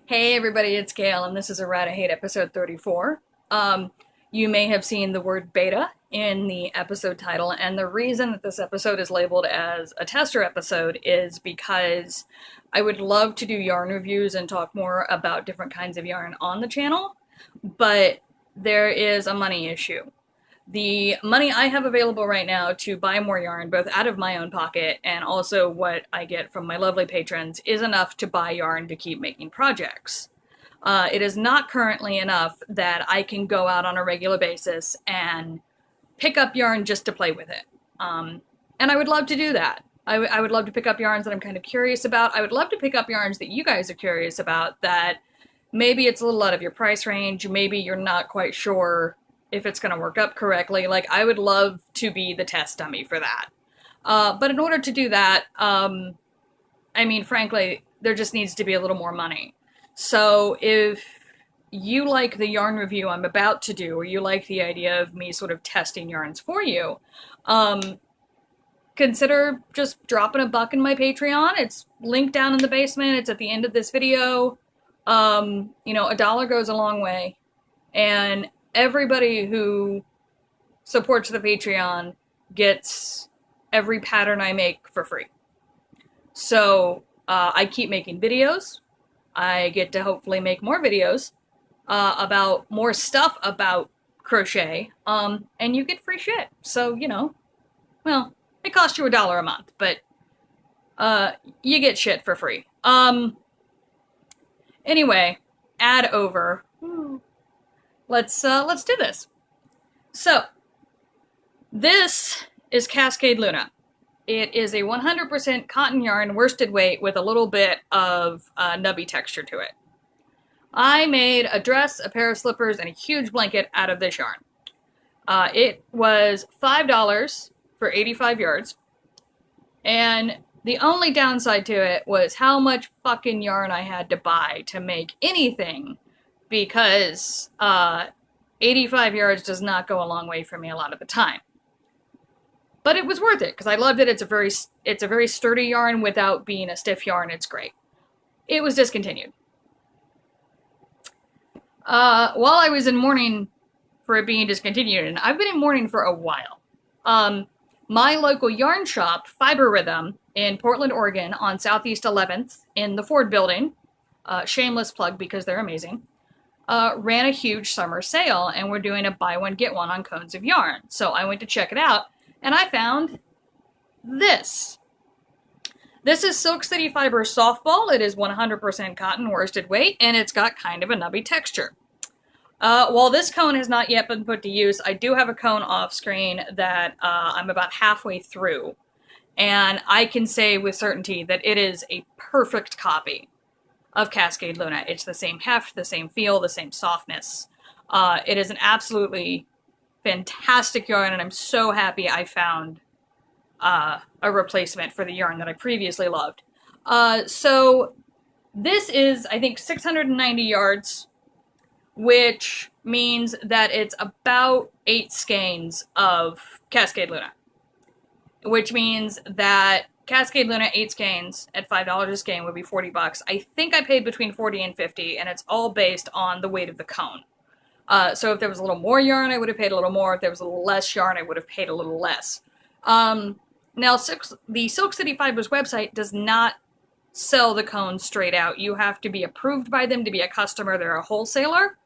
Hey everybody, it's Gail, and this is Errata-Hate episode 34. You may have seen the word beta in the episode title, and the reason that this episode is labeled as a tester episode is because I would love to do yarn reviews and talk more about different kinds of yarn on the channel, but there is a money issue. The money I have available right now to buy more yarn, both out of my own pocket and also what I get from my lovely patrons, is enough to buy yarn to keep making projects. It is not currently enough that I can go out on a regular basis and pick up yarn just to play with it. And I would love to do that. I would love to pick up yarns that I'm kind of curious about. I would love to pick up yarns that you guys are curious about, that maybe it's a little out of your price range, maybe you're not quite sure if it's going to work up correctly. Like, I would love to be the test dummy for that. But in order to do that, frankly, there just needs to be a little more money. So if you like the yarn review I'm about to do, or you like the idea of me sort of testing yarns for you, consider just dropping a buck in my Patreon. It's linked down in the basement. It's at the end of this video. A dollar goes a long way. And everybody who supports the Patreon gets every pattern I make for free. So I keep making videos. I get to hopefully make more videos about more stuff about crochet, and you get free shit. So, well, it costs you $1 a month, but you get shit for free. Anyway, ad over. Let's do this. So, this is Cascade Luna. It is a 100% cotton yarn worsted weight with a little bit of nubby texture to it. I made a dress, a pair of slippers, and a huge blanket out of this yarn. It was $5 for 85 yards, and the only downside to it was how much fucking yarn I had to buy to make anything, because 85 yards does not go a long way for me a lot of the time. But it was worth it, because I loved it. It's a very sturdy yarn without being a stiff yarn. It's great. It was discontinued. While I was in mourning for it being discontinued, and I've been in mourning for a while, my local yarn shop, Fiber Rhythm, in Portland, Oregon, on Southeast 11th, in the Ford building, shameless plug because they're amazing, ran a huge summer sale, and we're doing a buy one, get one on cones of yarn. So I went to check it out, and I found this. This is Silk City Fiber Softball. It is 100% cotton worsted weight, and it's got kind of a nubby texture. While this cone has not yet been put to use, I do have a cone off screen that I'm about halfway through, and I can say with certainty that it is a perfect copy of Cascade Luna. It's the same heft, the same feel, the same softness. It is an absolutely fantastic yarn, and I'm so happy I found a replacement for the yarn that I previously loved. So this is, I think, 690 yards, which means that it's about 8 skeins of Cascade Luna, which means that Cascade Luna 8 skeins at $5 a skein would be $40. I think I paid between 40 and 50, and it's all based on the weight of the cone. So if there was a little more yarn, I would have paid a little more. If there was a little less yarn, I would have paid a little less. Now, the Silk City Fibers website does not sell the cones straight out. You have to be approved by them to be a customer. They're a wholesaler.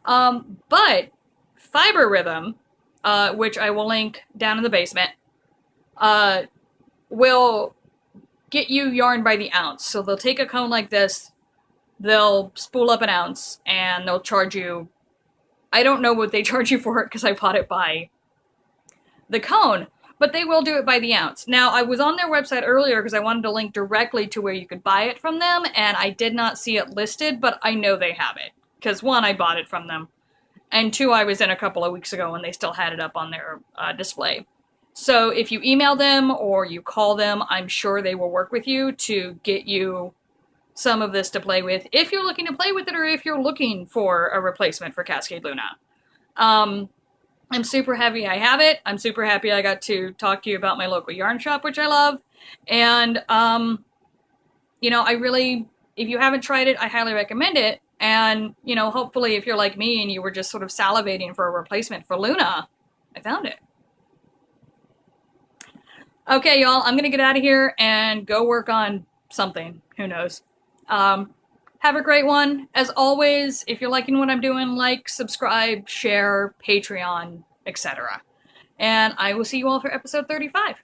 But Fiber Rhythm, which I will link down in the basement, will get you yarn by the ounce. So they'll take a cone like this, they'll spool up an ounce, and they'll charge you, I don't know what they charge you for it because I bought it by the cone, but they will do it by the ounce. Now, I was on their website earlier because I wanted to link directly to where you could buy it from them, and I did not see it listed, but I know they have it. Because 1, I bought it from them, and 2, I was in a couple of weeks ago and they still had it up on their display. So if you email them or you call them, I'm sure they will work with you to get you some of this to play with, if you're looking to play with it or if you're looking for a replacement for Cascade Luna. I'm super happy I have it. I'm super happy I got to talk to you about my local yarn shop, which I love. And, I really if you haven't tried it, I highly recommend it. And, you know, hopefully if you're like me and you were just sort of salivating for a replacement for Luna, I found it. Okay, y'all, I'm going to get out of here and go work on something. Who knows? Have a great one. As always, if you're liking what I'm doing, like, subscribe, share, Patreon, etc. And I will see you all for episode 35.